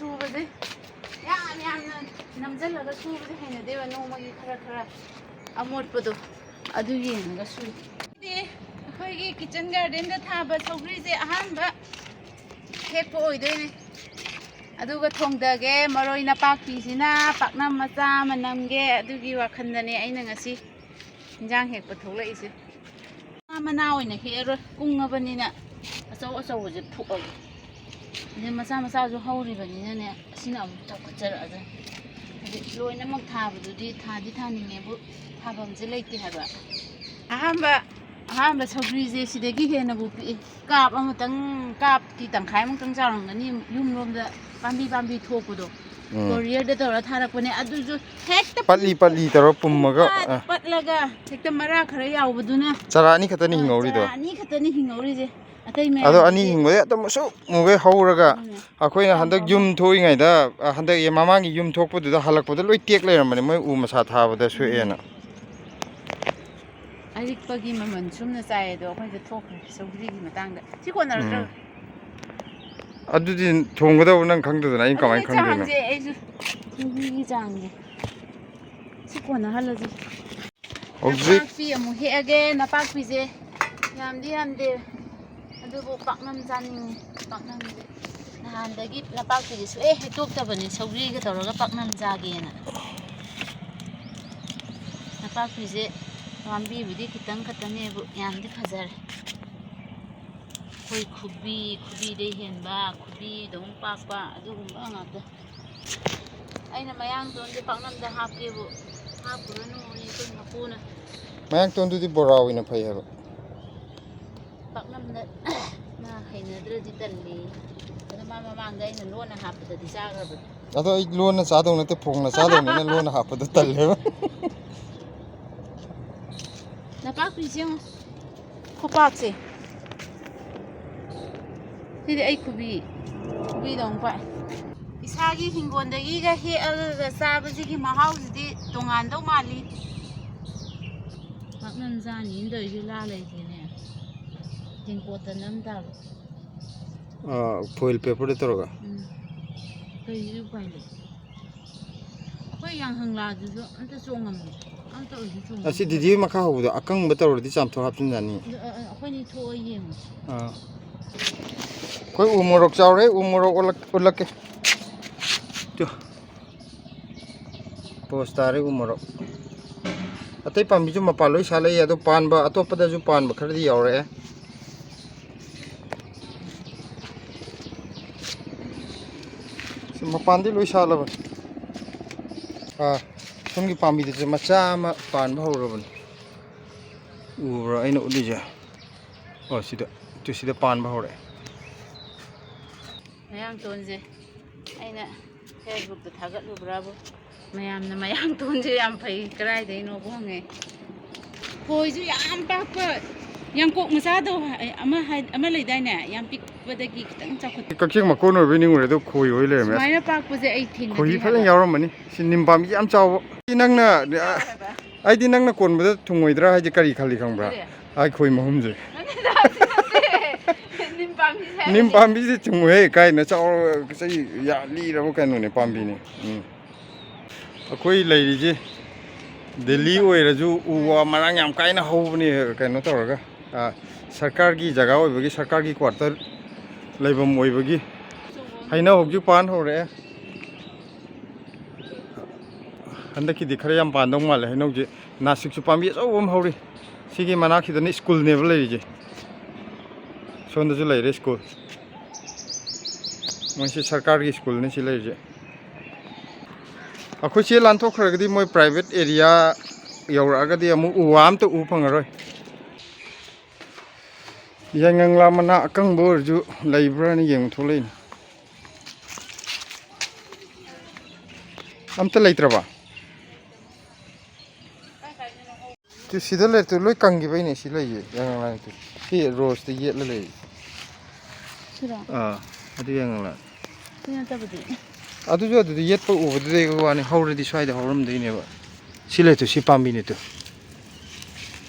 ꯁꯨꯕꯁꯦ ꯌꯥꯝꯅ ꯅꯝꯖꯜꯂꯒ ꯁꯨꯕꯁꯦ ꯍꯩꯅꯗꯦꯕ ꯅꯣꯡꯃꯒꯤ ꯈꯔ ꯑꯃꯣꯠꯄꯗꯣ ꯑꯗꯨ ꯌꯦꯡꯉꯒ ꯁꯨꯏ ꯑꯩꯈꯣꯏꯒꯤ ꯀꯤꯆꯟ ꯒꯥꯔꯗꯦꯟꯗ ꯊꯥꯕ ꯁꯧꯒ꯭ꯔꯤꯁꯦ ꯑꯍꯥꯟꯕ ꯍꯦꯛꯄ ꯑꯣꯏꯗꯣꯏꯅꯦ ꯑꯗꯨꯒ ꯊꯣꯡꯗꯒꯦ ꯃꯔꯣꯏ ꯅꯄꯥꯛꯄꯤꯁꯤꯅ ꯄꯥꯛꯅꯝ ꯃꯆꯥ ꯑꯃ ꯅꯝꯒꯦ ꯑꯗꯨꯒꯤ ꯋꯥꯈꯜꯗꯅꯦ ꯑꯩꯅ ꯉꯁꯤ ꯏꯟꯖꯥꯡ ꯍꯦꯛꯄ ꯊꯣꯛꯂꯛꯏꯁꯦ ꯃꯅꯥ ꯑꯣꯏꯅ ꯍꯦꯛꯑꯔꯣꯏ ꯀꯨꯡꯉꯕꯅꯤꯅ ꯑꯆꯧꯕꯁꯦ ꯐꯨꯛꯑꯒꯦ ꯑꯗꯩ ꯃꯆꯥꯁꯨ ꯍꯧꯔꯤꯕꯅꯤꯅꯅꯦ ꯑꯁꯤꯅ ꯑꯃꯨꯛ ꯆꯥꯎꯈꯠꯆꯔꯛꯑꯖꯅꯤ ꯍꯥꯏꯗꯤ ꯂꯣꯏꯅꯃꯛ ꯊꯥꯕꯗꯨꯗꯤ ꯊꯥꯅꯤꯡꯉꯦꯕꯨ ꯊꯥꯐꯝꯁꯦ ꯂꯩꯇꯦ ꯍꯥꯏꯕ ꯑꯍꯥꯟꯕ ꯁꯧꯒ꯭ꯔꯤꯁꯦ ꯁꯤꯗꯒꯤ ꯍꯦꯟꯅꯕꯨ ꯄꯤꯛꯏ ꯀꯥꯞꯀꯤ ꯇꯪꯈꯥꯏꯃꯨꯛꯇꯪ ꯆꯥꯎꯔꯝꯒꯅꯤ ꯌꯨꯝꯂꯣꯝꯗ ꯄꯥꯝꯕꯤ ꯊꯣꯛꯄꯗꯣ ꯀꯣꯔꯤꯌꯔꯗ ꯇꯧꯔ ꯊꯥꯔꯛꯄꯅꯦ ꯑꯗꯨꯁꯨ ꯍꯦꯛꯇ ꯄꯠꯂꯤ ꯇꯧꯔ ꯄꯨꯝꯃꯒ ꯄꯠꯂꯒ ꯍꯦꯛꯇ ꯃꯔꯥ ꯈꯔ ꯌꯥꯎꯕꯗꯨꯅ ꯆꯔꯥ ꯑꯅꯤ ꯈꯛꯇꯅꯤ ꯍꯤꯡꯍꯧꯔꯤꯗꯣ. ꯆꯔꯥ ꯑꯅꯤ ꯈꯛꯇꯅꯤ ꯍꯤꯡꯍꯧꯔꯤꯁꯦ ꯑꯇꯩ ꯑꯗꯣ ꯃꯌꯥꯝ ꯑꯅꯤ ꯍꯤꯡꯕꯗꯩ ꯑꯗꯨꯝ ꯃꯨꯒꯩ ꯍꯧꯔꯒ ꯑꯩꯈꯣꯏꯅ ꯍꯟꯗꯛ ꯌꯨꯝ ꯊꯣꯛꯏꯉꯩꯗ ꯍꯟꯗꯛ ꯃꯃꯥꯡꯒꯤ ꯌꯨꯝ ꯊꯣꯛꯄꯗꯨꯗ ꯍꯜꯂꯛꯄꯗ ꯂꯣꯏ ꯇꯦꯛ ꯂꯩꯔꯝꯕꯅꯦ ꯃꯣꯏ ꯎ ꯃꯁꯥ ꯊꯥꯕꯗ ꯁꯣꯛꯑꯦꯅ. ꯑꯔꯤꯛꯄꯒꯤ ꯃꯃꯜ ꯁꯨꯝꯅ ꯆꯥꯏ ꯑꯗꯣ ꯑꯩꯈꯣꯏꯁꯦ ꯊꯣꯛꯈ꯭ꯔꯦ ꯁꯧꯒ꯭ꯔꯤꯒꯤ ꯃꯇꯥꯡꯗ ꯁꯤ ꯀꯣꯟꯅꯔꯗ꯭ꯔꯣ? ꯑꯗꯨꯗꯤ ꯊꯣꯡꯒꯗꯧꯕ ꯅꯪ ꯈꯪꯗꯗꯅ ꯑꯩ ꯀꯃꯥꯏꯅ ꯈꯪꯗꯣꯏꯅꯣ? ꯆꯥꯡꯁꯦ ꯑꯩꯁꯨ ꯁꯧꯒ꯭ꯔꯤꯒꯤ ꯆꯥꯡꯁꯦ ꯁꯤ ꯀꯣꯟꯅꯍꯜꯂꯁꯤ. ꯅꯄꯥꯛꯄꯤ ꯑꯃꯨꯛ ꯍꯦꯛꯑꯒꯦ. ꯅꯄꯥꯛꯄꯤꯁꯦ ꯌꯥꯝꯗꯦ ꯑꯗꯨꯕꯨ ꯄꯥꯛꯅꯝ ꯆꯥꯅꯤꯡꯉꯤ. ꯄꯥꯛꯅꯝꯁꯦ ꯅꯍꯥꯟꯗꯒꯤ ꯅꯄꯥꯛꯄꯤꯁꯦ ꯁꯨꯡꯍꯦꯛ ꯍꯦꯛꯇꯣꯛꯇꯕꯅꯤ ꯁꯧꯒ꯭ꯔꯤꯒ ꯇꯧꯔꯒ ꯄꯥꯛꯅꯝ ꯆꯥꯒꯦꯅ. ꯅꯄꯥꯛꯄꯤꯁꯦ ꯄꯥꯝꯕꯤꯕꯨꯗꯤ ꯈꯤꯇꯪꯅꯦꯕꯨ ꯌꯥꯝꯗꯤ ꯐꯖꯔꯦ. ꯑꯩꯈꯣꯏ ꯈꯨꯕꯤꯗꯩ ꯍꯦꯟꯕ ꯈꯨꯕꯤꯗꯧ ꯄꯥꯛꯄ ꯑꯗꯨꯒꯨꯝꯕ ꯉꯥꯛꯇ. ꯑꯩꯅ ꯃꯌꯥꯡꯇꯣꯟꯁꯦ ꯄꯥꯛꯅꯝꯗ ꯍꯥꯞꯀꯦꯕꯨ ꯍꯥꯞꯄꯨꯔꯅꯨ ꯑꯩꯈꯣꯏ ꯃꯄꯨꯅ. ꯃꯌꯥꯡꯇꯣꯟꯗꯨꯗꯤ ꯕꯣꯔꯥ ꯑꯣꯏꯅ ꯐꯩ ꯍꯥꯏꯕ. ꯄꯥꯛꯅꯝꯗ ꯃꯥ ꯍꯩꯅꯗ꯭ꯔꯗꯤ ꯇꯜꯂꯤ. ꯑꯗꯣ ꯃꯥ ꯃꯃꯥꯡꯗ ꯑꯩꯅ ꯂꯣꯟꯅ ꯍꯥꯞꯄꯗꯗꯤ ꯆꯥꯈ꯭ꯔꯕꯅꯤ. ꯑꯗꯣ ꯑꯩ ꯂꯣꯟꯅ ꯆꯥꯗꯧ ꯅꯠꯇꯦ ꯐꯣꯡꯅ ꯆꯥꯗꯧꯅꯤꯅ ꯂꯣꯟꯅ ꯍꯥꯞꯄꯗꯣ ꯇꯜꯂꯦꯕ. ꯅꯄꯥꯛꯄꯤꯁꯦ ꯌꯦꯡꯉꯨ ꯈꯨꯄꯥꯛꯁꯦ. ꯁꯤꯗꯤ ꯑꯩ ꯈꯨꯕꯤꯗꯧꯅ ꯄꯥꯛꯑꯦ. ꯏꯁꯥꯒꯤ ꯍꯤꯡꯒꯣꯜꯗꯒꯤꯒ ꯍꯦꯛꯑꯒ ꯆꯥꯕꯁꯤꯒꯤ ꯃꯍꯥꯎꯁꯤꯗꯤ ꯇꯣꯉꯥꯟꯗꯧ ꯃꯥꯜꯂꯤ. ꯄꯥꯛꯅꯝ ꯆꯥꯅꯤꯅ ꯇꯧꯔꯤꯁꯦ ꯂꯩꯇꯦꯅꯦ. ꯇꯦꯡꯀꯣꯠꯇ ꯅꯝ ꯇꯥꯕ. ꯐꯣꯏꯜ ꯄꯦꯄꯔꯗ ꯇꯧꯔꯒ. ꯀꯩꯗꯤ ꯎꯄꯥꯏ ꯂꯩ. ꯑꯩꯈꯣꯏ ꯌꯥꯡꯍꯪꯂꯥꯗꯨꯁꯨ ꯑꯝꯇ ꯆꯣꯡꯉꯝꯗꯦ. ꯑꯝꯇ ꯑꯣꯏꯁꯨ ꯆꯣꯡꯉꯝꯗꯦ. ꯑꯁꯤ ꯗꯤꯗꯤ ꯃꯈꯥ ꯍꯧꯕꯗꯣ ꯑꯀꯪꯕ ꯇꯧꯔꯗꯤ ꯆꯥꯝꯊꯣꯛ ꯍꯥꯞꯆꯤꯟ ꯌꯥꯅꯤ. ꯑꯩꯈꯣꯏꯅꯤ ꯊꯣꯛꯑ ꯌꯦꯡꯉꯨꯁꯤ. ꯑꯩꯈꯣꯏ ꯎ ꯃꯣꯔꯣꯛ ꯆꯥꯎꯔꯦ. ꯎ ꯃꯣꯔꯣꯛ ꯎꯠꯂꯛꯀꯦ. ꯄꯣꯁ ꯇꯥꯔꯦ ꯎ ꯃꯣꯔꯣꯛ. ꯑꯇꯩ ꯄꯥꯝꯕꯤꯁꯨ ꯃꯄꯥꯟ ꯂꯣꯏ ꯁꯥꯠꯂꯛꯏ. ꯑꯗꯣ ꯄꯥꯟꯕ ꯑꯇꯣꯞꯄꯗꯁꯨ ꯄꯥꯟꯕ ꯈꯔꯗꯤ ꯌꯥꯎꯔꯛꯑꯦ. ꯃꯄꯥꯟꯗꯤ ꯂꯣꯏ ꯁꯥꯠꯂꯕꯅꯤ. ꯁꯣꯝꯒꯤ ꯄꯥꯝꯕꯤꯗꯁꯨ ꯃꯆꯥ ꯑꯃ ꯄꯥꯟꯕ ꯍꯧꯔꯕꯅꯤ. ꯎꯕ꯭ꯔꯥ ꯑꯩꯅ ꯎꯠꯂꯤꯁꯦ? ꯁꯤꯗ ꯄꯥꯟꯕ ꯍꯧꯔꯛꯑꯦ. ꯃꯌꯥꯡꯇꯣꯟꯁꯦ ꯑꯩꯅ ꯐꯦꯁꯕꯨꯛꯇ ꯊꯥꯒꯠꯂꯨꯕ꯭ꯔꯥꯕꯨ ꯃꯌꯥꯝꯅ ꯃꯌꯥꯡꯇꯣꯟꯁꯦ ꯌꯥꯝ ꯐꯩ ꯀꯗꯥꯏꯗꯩꯅꯣꯕꯨ ꯍꯪꯉꯦ. ꯈꯣꯏꯁꯨ ꯌꯥꯝ ꯄꯥꯛꯄ ꯌꯥꯡꯀꯣꯛ ꯃꯆꯥꯗꯣ ꯑꯃ ꯂꯩꯗꯥꯏꯅꯦ ꯌꯥꯝ ꯄꯤꯛꯄꯗꯒꯤ ꯈꯤꯇꯪ ꯆꯥꯎꯈꯠꯄ. ꯀꯛꯆꯤꯡ ꯃꯀꯣꯟ ꯑꯣꯏꯕꯩ ꯅꯤꯡꯉꯨꯔꯦ ꯑꯗꯣ ꯈꯣꯏ ꯑꯣꯏ ꯂꯩꯔꯝꯃꯦ. ꯁꯨꯃꯥꯏꯅ ꯄꯥꯛꯄꯁꯦ ꯑꯩ ꯊꯦꯡꯅꯗꯦ. ꯈꯣꯏ ꯐꯖꯅ ꯌꯥꯎꯔꯝꯃꯅꯤ. ꯁꯤ ꯅꯤꯝ ꯄꯥꯝꯕꯤꯁꯦ ꯌꯥꯝ ꯆꯥꯎꯕ. ꯑꯩꯗꯤ ꯅꯪꯅ ꯀꯣꯟꯕꯗ ꯊꯨꯡꯉꯣꯏꯗ꯭ꯔꯥ ꯍꯥꯏꯁꯦ ꯀꯔꯤ ꯈꯜꯂꯤ ꯈꯪꯕ꯭ꯔꯥ? ꯈꯣꯏ ꯃꯍꯨꯝꯁꯦ. ꯅꯤꯝ ꯄꯥꯝꯕꯤꯁꯦ ꯊꯨꯡꯉꯣꯏꯍꯦ ꯀꯥꯏꯅ ꯆꯥꯎꯔ ꯆꯍꯤ ꯂꯤꯔꯕ ꯀꯩꯅꯣꯅꯦ ꯄꯥꯝꯕꯤꯅꯤ. ꯑꯩꯈꯣꯏ ꯂꯩꯔꯤꯁꯦ ꯗꯦꯜꯂꯤ ꯑꯣꯏꯔꯁꯨ ꯎ ꯋꯥ ꯃꯔꯥꯡ ꯌꯥꯝ ꯀꯥꯏꯅ ꯍꯧꯕꯅꯤ ꯀꯩꯅꯣ ꯇꯧꯔꯒ ꯁꯔꯀꯥꯔꯒꯤ ꯖꯒꯥ ꯑꯣꯏꯕꯒꯤ ꯁꯔꯀꯥꯔꯒꯤ ꯀ꯭ꯋꯥꯇꯔ ꯂꯩꯐꯝ ꯑꯣꯏꯕꯒꯤ. ꯍꯩꯅꯧ ꯍꯧꯖꯤꯛ ꯄꯥꯟ ꯍꯧꯔꯛꯑꯦ. ꯍꯟꯗꯛꯀꯤꯗꯤ ꯈꯔ ꯌꯥꯝ ꯄꯥꯟꯗꯧ ꯃꯥꯜꯂꯦ ꯍꯩꯅꯧꯁꯦ. ꯅꯥꯁꯤꯛꯁꯨ ꯄꯥꯝꯕꯤ ꯑꯆꯧꯕ ꯑꯃ ꯍꯧꯔꯤ. ꯁꯤꯒꯤ ꯃꯅꯥꯛꯁꯤꯗꯅ ꯁ꯭ꯀꯨꯜꯅꯦꯕ ꯂꯩꯔꯤꯁꯦ. ꯁꯣꯝꯗꯁꯨ ꯂꯩꯔꯦ ꯁ꯭ꯀꯨꯜ. ꯃꯣꯏꯁꯤ ꯁꯔꯀꯥꯔꯒꯤ ꯁ꯭ꯀꯨꯜꯅꯤ ꯁꯤ ꯂꯩꯔꯤꯁꯦ. ꯑꯩꯈꯣꯏ ꯆꯦ ꯂꯥꯟꯊꯣꯛꯈ꯭ꯔꯒꯗꯤ ꯃꯣꯏ ꯄ꯭ꯔꯥꯏꯚꯦꯠ ꯑꯦꯔꯤꯌꯥ ꯌꯧꯔꯛꯑꯒꯗꯤ ꯑꯃꯨꯛ ꯎ ꯋꯥ ꯑꯝꯇ ꯎ ꯐꯪꯉꯔꯣꯏ. ꯌꯥꯏꯉꯪꯂꯥ ꯃꯅꯥ ꯑꯀꯪꯕ ꯑꯣꯏꯔꯁꯨ ꯂꯩꯕ꯭ꯔꯥꯅ ꯌꯦꯡꯕ ꯊꯣꯛꯂꯛꯏꯅꯤ. ꯑꯝꯇ ꯂꯩꯇ꯭ꯔꯕ? ꯁꯤꯗ ꯂꯩꯔꯛꯇꯣ ꯂꯣꯏ ꯀꯪꯈꯤꯕꯩꯅꯦ. ꯁꯤ ꯂꯩꯌꯦ ꯌꯥꯏꯉꯪꯂꯥ. ꯁꯤ ꯔꯣꯁꯇ ꯌꯦꯠꯂ ꯂꯩ. ꯑꯗꯨ ꯌꯥꯏꯉꯪꯂꯥ. ꯁꯤ ꯅꯠꯇꯕꯗꯤ? ꯑꯗꯨꯁꯨ ꯑꯗꯨꯗꯤ ꯌꯦꯠꯄ ꯎꯕꯗꯨꯗꯩ ꯋꯥꯅꯤ. ꯍꯧꯔꯗꯤ ꯁ꯭ꯋꯥꯏꯗ ꯍꯧꯔꯝꯗꯣꯏꯅꯦꯕ. ꯁꯤ ꯂꯩꯇꯣ ꯁꯤ ꯄꯥꯝꯕꯤꯅꯤ ꯇꯨ.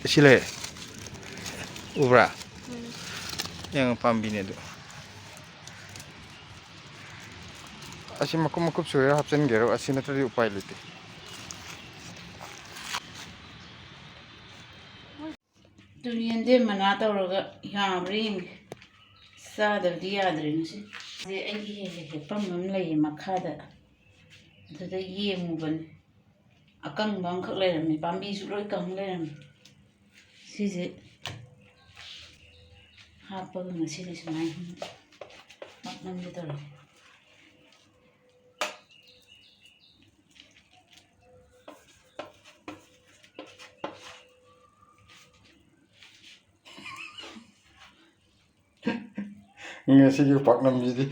ꯁꯤ ꯂꯩ. ꯎꯕ꯭ꯔꯥ? ꯌꯥꯏꯉꯪ ꯄꯥꯝꯕꯤꯅꯦ ꯑꯗꯨ. ꯑꯁꯤ ꯃꯀꯨꯞ ꯃꯀꯨꯞ ꯁꯣꯏꯔ ꯍꯥꯞꯆꯤꯟꯒꯦꯔꯣ ꯑꯁꯤ ꯅꯠꯇ꯭ꯔꯗꯤ ꯎꯄꯥꯏ ꯂꯩꯇꯦ ꯌꯦꯟꯗꯦꯝ ꯃꯅꯥ ꯇꯧꯔꯒ ꯌꯥꯕ꯭ꯔꯥ ꯌꯦꯡꯒꯦ ꯆꯥꯗꯕꯗꯤ ꯌꯥꯗ꯭ꯔꯦ ꯉꯁꯤ ꯑꯩꯒꯤ ꯍꯦꯛꯐꯝ ꯑꯃ ꯂꯩꯌꯦ ꯃꯈꯥꯗ ꯑꯗꯨꯗ ꯌꯦꯡꯉꯨꯕꯅꯤ ꯑꯀꯪꯕ ꯑꯃꯈꯛ ꯂꯩꯔꯝꯃꯤ ꯄꯥꯝꯕꯤꯁꯨ ꯂꯣꯏ ꯀꯪ ꯂꯩꯔꯝꯃꯤ ꯁꯤꯁꯦ ꯍꯥꯞꯄꯒ ꯉꯁꯤꯗꯤ ꯁꯨꯃꯥꯏꯅ ꯄꯥꯛꯅꯝꯁꯦ ꯇꯧꯔꯒꯦ ngasigi paknamjidi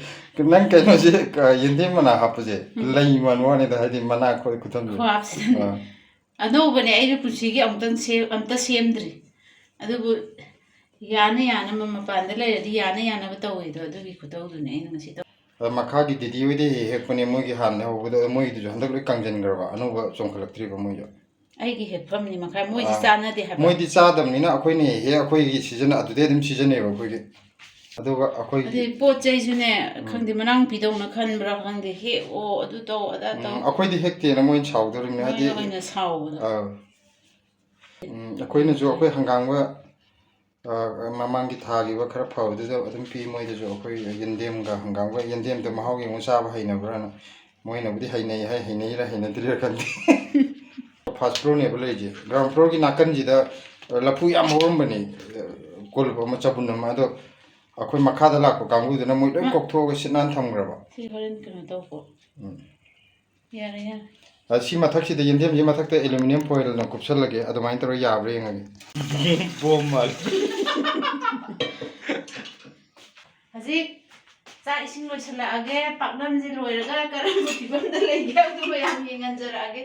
nang kainoje yendem mana hapuje lei manwane da hadi mana khoi kutam ꯑꯅꯧꯕꯅꯦ ꯑꯩꯅ ꯄꯨꯟꯁꯤꯒꯤ ꯑꯝꯇ ꯁꯦꯝꯗ꯭ꯔꯤ ꯑꯗꯨꯕꯨ ꯌꯥꯅ ꯌꯥꯅꯕ ꯃꯄꯥꯟꯗ ꯂꯩꯔꯗꯤ ꯌꯥꯅ ꯌꯥꯅꯕ ꯇꯧꯋꯦꯗꯣ ꯑꯗꯨꯒꯤ ꯈꯨꯇꯧꯗꯨꯅꯦ ꯑꯩꯅ ꯉꯁꯤ ꯃꯈꯥꯒꯤ ꯗꯤꯗꯤ ꯍꯣꯏꯗꯤ ꯍꯦꯛꯄꯅꯦ ꯃꯣꯏꯒꯤ ꯍꯥꯟꯅ ꯍꯧꯕꯗ ꯃꯣꯏꯒꯤꯗꯨꯁꯨ ꯍꯟꯗꯛ ꯂꯣꯏ ꯀꯪꯖꯟꯈ꯭ꯔꯕ ꯑꯅꯧꯕ ꯆꯣꯡꯈꯠꯂꯛꯇ꯭ꯔꯤꯕ ꯃꯣꯏꯁꯨ ꯑꯩꯒꯤ ꯍꯦꯛꯐꯝꯅꯤ ꯃꯈꯥ ꯃꯣꯏꯗꯤ ꯆꯥꯟꯅꯗꯦ ꯍꯥꯏꯕ ꯃꯣꯏꯗꯤ ꯆꯥꯗꯕꯅꯤꯅ ꯑꯩꯈꯣꯏꯅ ꯍꯦꯛ ꯑꯩꯈꯣꯏꯒꯤ ꯁꯤꯖꯟ ꯑꯗꯨꯗꯩ ꯑꯗꯨꯝ ꯁꯤꯖꯟꯅꯩꯕ ꯑꯩꯈꯣꯏꯒꯤ ꯑꯗꯨꯒ ꯑꯩꯈꯣꯏꯒꯤ ꯑꯗꯩ ꯄꯣꯠ ꯆꯩꯁꯨꯅꯦ ꯈꯪꯗꯦ ꯃꯅꯥꯡ ꯄꯤꯗꯧꯅ ꯈꯟꯕ꯭ꯔꯥ ꯈꯪꯗꯦ ꯍꯦꯛꯑꯣ ꯑꯗꯨ ꯇꯧ ꯑꯗꯥ ꯇꯧ ꯑꯩꯈꯣꯏꯗꯤ ꯍꯦꯛꯇꯦꯅ ꯃꯣꯏꯅ ꯁꯥꯎꯗꯧꯔꯤꯕꯅꯤ ꯍꯥꯏꯗꯤ ꯑꯣꯏꯅ ꯁꯥꯎꯕꯗꯣ ꯑꯩꯈꯣꯏꯅꯁꯨ ꯑꯩꯈꯣꯏ ꯍꯪꯒꯥꯝꯒ ꯃꯃꯥꯡꯒꯤ ꯊꯥꯈꯤꯕ ꯈꯔ ꯐꯕꯗꯨꯗ ꯑꯗꯨꯝ ꯄꯤ ꯃꯣꯏꯗꯁꯨ ꯑꯩꯈꯣꯏ ꯌꯦꯟꯗꯦꯝꯒ ꯍꯪꯒꯥꯝꯒ ꯌꯦꯟꯗꯦꯝꯗ ꯃꯍꯥꯎ ꯌꯦꯡꯉꯨ ꯆꯥꯕ ꯍꯩꯅꯕ꯭ꯔꯥꯅ ꯃꯣꯏꯅꯕꯨꯗꯤ ꯍꯩꯅꯩ ꯍꯥꯏ ꯍꯩꯅꯩꯔꯥ ꯍꯩꯅꯗ꯭ꯔꯤꯔꯥ ꯈꯪꯗꯦ ꯐꯥꯔꯁ ꯐ꯭ꯂꯣꯔꯅꯦꯕ ꯂꯩꯔꯤꯁꯦ ꯒ꯭ꯔꯥꯎꯟ ꯐ꯭ꯂꯣꯔꯒꯤ ꯅꯥꯀꯟꯁꯤꯗ ꯂꯐꯨ ꯌꯥꯝ ꯍꯧꯔꯝꯕꯅꯤ ꯀꯣꯜꯕ ꯑꯃ ꯆꯕꯨꯟ ꯑꯃ ꯑꯗꯣ ꯑꯩꯈꯣꯏ ꯃꯈꯥꯗ ꯂꯥꯛꯄ ꯀꯥꯡꯕꯨꯗꯨꯅ ꯃꯣꯏ ꯂꯣꯏ ꯀꯣꯛꯊꯣꯛꯑꯒ ꯁꯤꯠ ꯅꯥꯟ ꯊꯝꯈ꯭ꯔꯕ ꯁꯤ ꯍꯣꯔꯦꯟ ꯀꯩꯅꯣ ꯇꯧꯀꯣ ꯌꯥꯔꯦ ꯌꯥꯔꯦ ꯁꯤ ꯃꯊꯛꯁꯤꯗ ꯌꯦꯟꯗꯦꯝꯁꯤ ꯃꯊꯛꯇ ꯑꯦꯂꯨꯃꯤꯅꯤꯌꯝ ꯐꯣꯏꯜꯅ ꯀꯨꯞꯁꯜꯂꯒꯦ ꯑꯗꯨꯃꯥꯏꯅ ꯇꯧꯔꯒ ꯌꯥꯕ꯭ꯔꯥ ꯌꯦꯡꯉꯒꯦ ꯕꯣꯝ ꯃꯥꯜꯂꯦ ꯍꯧꯖꯤꯛ ꯆꯥꯛ ꯏꯁꯤꯡ ꯂꯣꯏꯁꯤꯜꯂꯛꯑꯒꯦ ꯄꯥꯛꯅꯝꯁꯦ ꯂꯣꯏꯔꯒ ꯀꯔꯝꯕ ꯐꯤꯕꯝꯗ ꯂꯩꯒꯦ ꯍꯥꯏꯕꯗꯨ ꯃꯌꯥꯝ ꯌꯦꯡꯍꯟꯖꯔꯛꯑꯒꯦ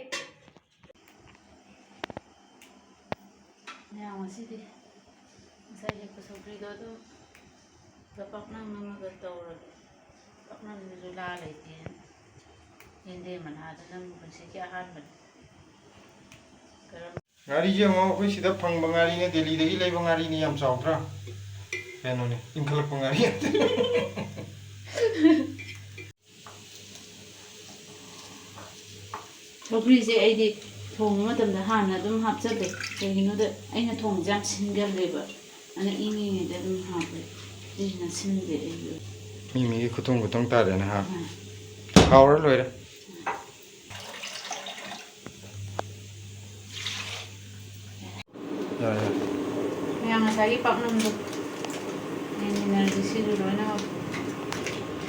ꯃꯌꯥꯝ ꯉꯁꯤꯗꯤ ꯉꯁꯥꯏ ꯍꯦꯛꯄ ꯁꯧꯒ꯭ꯔꯤꯗꯣ ꯑꯗꯨꯝ ꯄꯥꯛꯅꯝ ꯑꯃꯒ ꯇꯧꯔꯒꯦ ꯄꯥꯛꯅꯝꯗꯨꯁꯨ ꯂꯥ ꯂꯩꯇꯦ ꯌꯦꯟꯗꯦꯝ ꯃꯅꯥꯗ ꯅꯪ ꯄꯨꯟꯁꯤꯒꯤ ꯑꯍꯥꯟꯕꯅꯤ ꯉꯥꯔꯤꯁꯦ ꯑꯃꯨꯛ ꯑꯩꯈꯣꯏ ꯁꯤꯗ ꯐꯪꯕ ꯉꯥꯔꯤꯅꯦ ꯗꯦꯜꯂꯤꯗꯒꯤ ꯂꯩꯕ ꯉꯥꯔꯤꯅꯤ ꯌꯥꯝ ꯆꯥꯎꯗ꯭ꯔꯥ ꯀꯩꯅꯣꯅꯦ ꯏꯟꯈꯠꯂꯛꯄ ꯉꯥꯔꯤ ꯁꯧꯒ꯭ꯔꯤꯁꯦ ꯑꯩꯗꯤ ꯊꯣꯡꯕ ꯃꯇꯝꯗ ꯍꯥꯟꯅ ꯑꯗꯨꯝ ꯍꯥꯞꯆꯜꯂꯦ ꯀꯩꯒꯤꯅꯣꯗ ꯑꯩꯅ ꯊꯣꯡꯕꯁꯦ ꯌꯥꯝ ꯁꯤꯟꯒꯜꯂꯦꯕ ꯑꯗꯨꯅ ꯏꯪꯉꯤꯉꯩꯗ ꯑꯗꯨꯝ ꯍꯥꯞꯄꯦ ꯁꯤꯁꯤꯅ ꯁꯤꯟꯗꯦ ꯑꯩꯁꯨ ꯃꯤ ꯃꯤꯒꯤ ꯈꯨꯊꯣꯡ ꯇꯥꯔꯦꯅ ꯍꯥ ꯍꯥꯎꯔ ꯂꯣꯏꯔꯦ ꯃꯌꯥꯝ ꯉꯁꯥꯏꯒꯤ ꯄꯥꯛꯅꯝꯗꯣ ꯌꯦꯡꯃꯤꯟꯅꯔꯁꯤ ꯁꯤꯁꯨ ꯂꯣꯏꯅꯃꯛ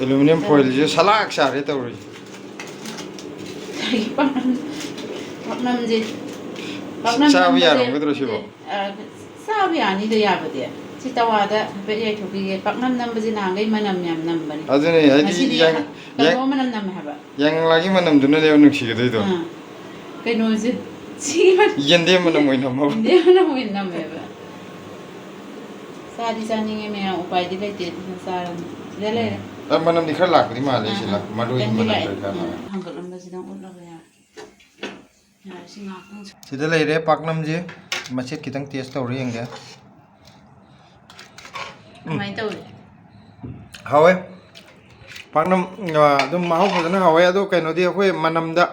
ꯑꯦꯂꯨꯃꯤꯅꯤꯌꯝ ꯐꯣꯏꯜꯁꯦ ꯁꯂꯥꯛ ꯆꯥꯔꯦ ꯇꯧꯔꯤꯁꯦ ꯄꯥꯛꯅꯝꯁꯦ ꯆꯥꯕ ꯌꯥꯔꯝꯒꯗ꯭ꯔꯣ ꯁꯤꯕꯣ ꯆꯥꯕ ꯌꯥꯅꯤꯗ ꯌꯥꯕꯗꯤ ꯁꯤ ꯇꯋꯥꯗ ꯍꯥꯏꯐꯦꯠ ꯌꯥꯏꯊꯣꯛꯄꯤꯒꯦ ꯄꯥꯛꯅꯝ ꯅꯝꯕꯁꯦ ꯅꯍꯥꯟꯈꯩ ꯃꯅꯝ ꯌꯥꯝ ꯅꯝꯕꯅꯤ ꯑꯗꯨꯅꯦ ꯉꯁꯤꯗꯤ ꯀꯩꯅꯣ ꯃꯅꯝ ꯅꯝꯃꯦ ꯍꯥꯏꯕ ꯌꯥꯏꯉꯪꯂꯥꯒꯤ ꯃꯅꯝꯗꯨꯅꯅꯦꯕ ꯅꯨꯡꯁꯤꯒꯗꯣꯏꯗꯣ ꯀꯩꯅꯣꯁꯦ ꯌꯦꯟꯗꯦꯝ ꯃꯅꯝ ꯑꯣꯏꯅ ꯅꯝꯃꯕ ꯌꯦꯟꯗꯦꯝ ꯃꯅꯝ ꯑꯣꯏꯅ ꯅꯝꯃꯦꯕ ꯆꯥꯗꯤ ꯆꯥꯅꯤꯡꯉꯦ ꯃꯌꯥꯝ ꯎꯄꯥꯏꯗꯤ ꯂꯩꯇꯦ ꯑꯗꯨꯅ ꯆꯥꯔꯅꯤ ꯁꯤꯗ ꯂꯩꯔꯦ ꯃꯅꯝꯗꯤ ꯈꯔ ꯂꯥꯛꯄꯗꯤ ꯃꯥꯜꯂꯦ ꯁꯤ ꯃꯔꯣꯏꯒꯤ ꯃꯅꯝ ꯍꯪꯒꯠꯂꯝꯕꯁꯤꯗꯪ ꯎꯠꯂꯒ ꯌꯥꯔꯦ ꯌꯥꯔꯦ ꯁꯤ ꯉꯥꯛꯇꯪ ꯁꯤꯗ ꯂꯩꯔꯦ ꯄꯥꯛꯅꯝꯁꯦ ꯃꯆꯦꯠ ꯈꯤꯇꯪ ꯇꯦꯁ ꯇꯧꯔ ꯌꯦꯡꯒꯦ ꯀꯃꯥꯏꯅ ꯇꯧꯔꯤ ꯍꯥꯎꯋꯦ ꯄꯥꯛꯅꯝ ꯑꯗꯨꯝ ꯃꯍꯥꯎ ꯐꯖꯅ ꯍꯥꯎꯋꯦ ꯑꯗꯣ ꯀꯩꯅꯣꯗꯤ ꯑꯩꯈꯣꯏ ꯃꯅꯝꯗ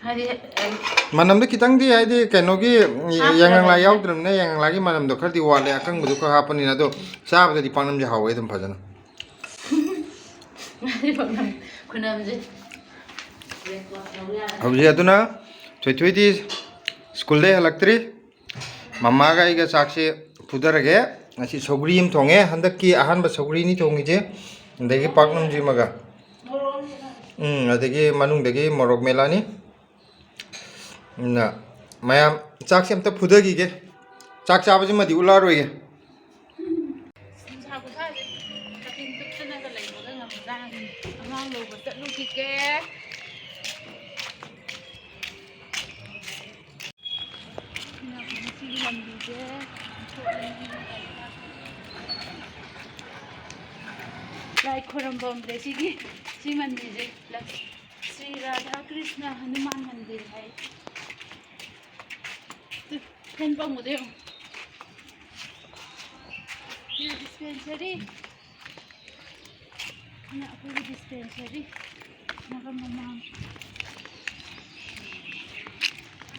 ꯍꯥꯏꯗꯤ ꯃꯅꯝꯗ ꯈꯤꯇꯪꯗꯤ ꯍꯥꯏꯗꯤ ꯀꯩꯅꯣꯒꯤ ꯌꯥꯏꯉꯪꯂꯥ ꯌꯥꯎꯗ꯭ꯔꯕꯅꯤꯅ ꯌꯥꯏꯉꯪꯂꯥꯒꯤ ꯃꯅꯝꯗꯣ ꯈꯔꯗꯤ ꯋꯥꯠꯂꯦ ꯑꯀꯪꯕꯗꯣ ꯈꯔ ꯍꯥꯞꯄꯅꯤꯅ ꯑꯗꯣ ꯆꯥꯕꯗꯗꯤ ꯄꯥꯛꯅꯝꯁꯦ ꯍꯥꯎꯋꯦ ꯑꯗꯨꯝ ꯐꯖꯅ ꯈꯨꯅꯝꯁꯦ ꯍꯧꯖꯤꯛ ꯑꯗꯨꯅ ꯊꯣꯏꯊꯣꯏꯗꯤ ꯁ꯭ꯀꯨꯜꯗꯩ ꯍꯜꯂꯛꯇ꯭ꯔꯤ ꯃꯃꯥꯒ ꯑꯩꯒ ꯆꯥꯛꯁꯦ ꯐꯨꯊꯔꯒꯦ ꯉꯁꯤ ꯁꯧꯒ꯭ꯔꯤ ꯑꯃ ꯊꯣꯡꯉꯦ ꯍꯟꯗꯛꯀꯤ ꯑꯍꯥꯟꯕ ꯁꯧꯒ꯭ꯔꯤꯅꯤ ꯊꯣꯡꯉꯤꯁꯦ ꯑꯗꯒꯤ ꯄꯥꯛꯅꯝꯁꯤꯃꯒ ꯑꯗꯒꯤ ꯃꯅꯨꯡꯗꯒꯤ ꯃꯣꯔꯣꯛ ꯃꯦꯠꯂꯛꯑꯅꯤ ꯃꯌꯥꯝ ꯆꯥꯛꯁꯦ ꯑꯝꯇ ꯐꯨꯊꯈꯤꯒꯦ ꯆꯥꯛ ꯆꯥꯕꯁꯤꯃꯗꯤ ꯎꯠꯂꯛꯑꯔꯣꯏꯒꯦ ꯅꯨꯡꯁꯥ ꯈꯨꯁꯥꯁꯦ ꯀꯥꯇꯤꯟ ꯇꯨꯞꯇꯅꯒ ꯂꯩꯕꯒ ꯉꯝꯖꯥꯠꯅꯤ ꯑꯉꯥꯡ ꯂꯧꯕ ꯆꯠꯂꯨꯈꯤꯒꯦ ꯉꯁꯤꯒꯤ ꯂꯝꯕꯤꯁꯦ ꯂꯥꯏ ꯈꯣꯏꯔꯝꯐꯝꯁꯦ ꯁꯤ ꯃꯟꯗꯤꯔꯁꯦ ꯁ꯭ꯔꯤ ꯔꯥꯙꯥ ꯀ꯭ꯔꯤꯁꯅ ꯍꯅꯨꯃꯥꯟ ꯃꯟꯗꯤꯔ ꯍꯥꯏ ꯐꯦꯟ ꯄꯪꯕꯗꯣ ꯌꯦꯡꯉꯣ ꯗꯤꯁꯄꯦꯟꯁꯔꯤ ꯑꯩꯈꯣꯏꯒꯤ ꯗꯤꯁꯄꯦꯟꯁꯔꯤ ꯃꯐꯝ ꯃꯃꯥꯡ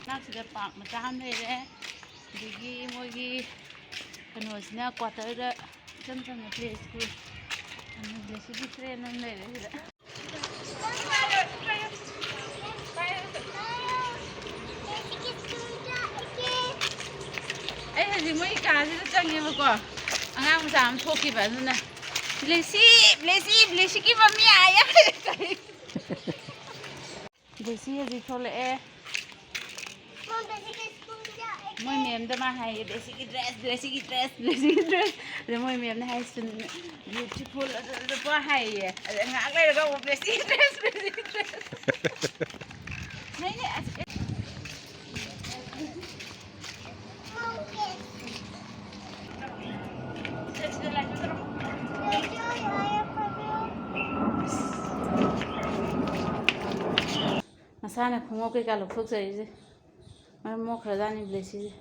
ꯅꯥꯛꯁꯤꯗ ꯄꯥꯛ ꯃꯆꯥ ꯑꯃ ꯂꯩꯔꯦ ꯑꯗꯒꯤ ꯃꯣꯏꯒꯤ ꯀꯩꯅꯣꯁꯤꯅ ꯀ꯭ꯋꯥꯇꯔꯗ ꯏꯆꯝ ꯆꯝꯅ ꯄ꯭ꯂꯦ ꯁ꯭ꯀꯨꯜ ꯁꯤꯒꯤ ꯇ꯭ꯔꯦꯟ ꯑꯃ ꯂꯩꯔꯦ ꯁꯤꯗ ꯑꯩ ꯍꯧꯖꯤꯛ ꯃꯣꯏ ꯀꯥꯁꯤꯗ ꯆꯪꯉꯦꯕꯀꯣ ꯑꯉꯥꯡ ꯃꯆꯥ ꯑꯃ ꯊꯣꯛꯈꯤꯕ ꯑꯗꯨꯅ ꯕ꯭ꯂꯦꯁꯤꯒꯤ ꯃꯃꯤ ꯑꯥꯌꯦ ꯕ꯭ꯂꯦꯁꯤ ꯍꯧꯖꯤꯛ ꯊꯣꯛꯂꯛꯑꯦ ꯃꯣꯏ ꯃꯦꯝꯗ ꯃꯥ ꯍꯥꯏꯌꯦ ꯕ꯭ꯂꯦꯁꯤꯒꯤ ꯗ꯭ꯔꯦꯁ ꯑꯗ ꯃꯣꯏ ꯃꯦꯝꯅ ꯍꯥꯏ ꯕ꯭ꯌꯨꯇꯤꯐꯨꯜ ꯑꯗꯨ ꯍꯥꯏꯌꯦ ꯑꯗ ꯉꯥꯏꯍꯥꯛ ꯂꯩꯔꯒ ꯑꯃꯨꯛ ꯕ꯭ꯂꯦꯁꯤꯒꯤ ꯗ꯭ꯔꯦꯁ ꯃꯁꯥꯅ ꯈꯣꯡꯎꯞ ꯀꯩꯀꯥ ꯂꯧꯊꯣꯛꯆꯔꯤꯁꯦ ꯃꯔꯝ ꯃꯣꯛꯈ꯭ꯔꯖꯥꯠꯅꯤ ꯕ꯭ꯂꯦꯁꯤꯁꯦ